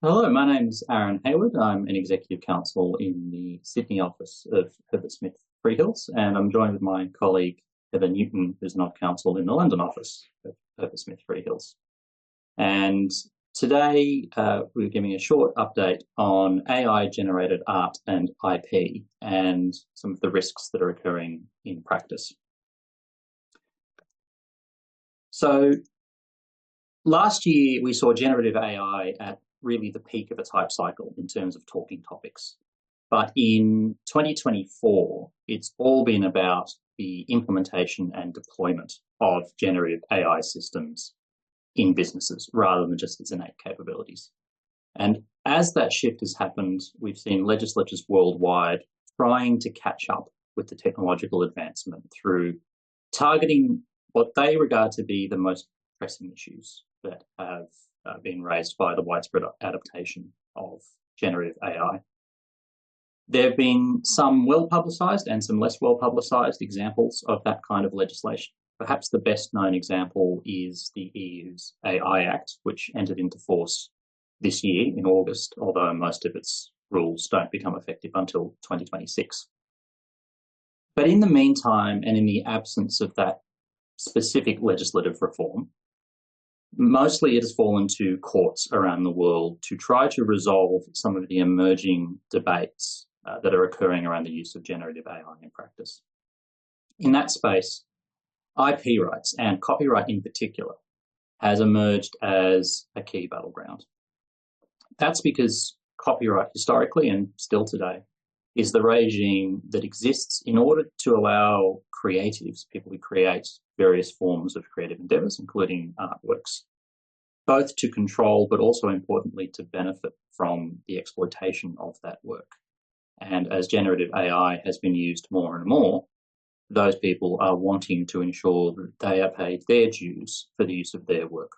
Hello, my name's Aaron Hayward. I'm an executive counsel in the Sydney office of Herbert Smith Freehills, and I'm joined with my colleague Heather Newton, who's not counsel in the London office of Herbert Smith Freehills. And today we're giving a short update on AI-generated art and IP and some of the risks that are occurring in practice. So last year we saw generative AI at really the peak of its hype cycle in terms of talking topics. But in 2024, it's all been about the implementation and deployment of generative AI systems in businesses rather than just its innate capabilities. And as that shift has happened, we've seen legislatures worldwide trying to catch up with the technological advancement through targeting what they regard to be the most pressing issues that have been raised by the widespread adaptation of generative AI. There have been some well-publicised and some less well-publicised examples of that kind of legislation. Perhaps the best known example is the EU's AI Act, which entered into force this year in August, although most of its rules don't become effective until 2026. But in the meantime, and in the absence of that specific legislative reform, mostly it has fallen to courts around the world to try to resolve some of the emerging debates that are occurring around the use of generative AI in practice. In that space, IP rights, and copyright in particular, has emerged as a key battleground. That's because copyright historically and still today is the regime that exists in order to allow creatives, people who create various forms of creative endeavours, including artworks, both to control but also importantly to benefit from the exploitation of that work. And as generative AI has been used more and more, those people are wanting to ensure that they are paid their dues for the use of their work.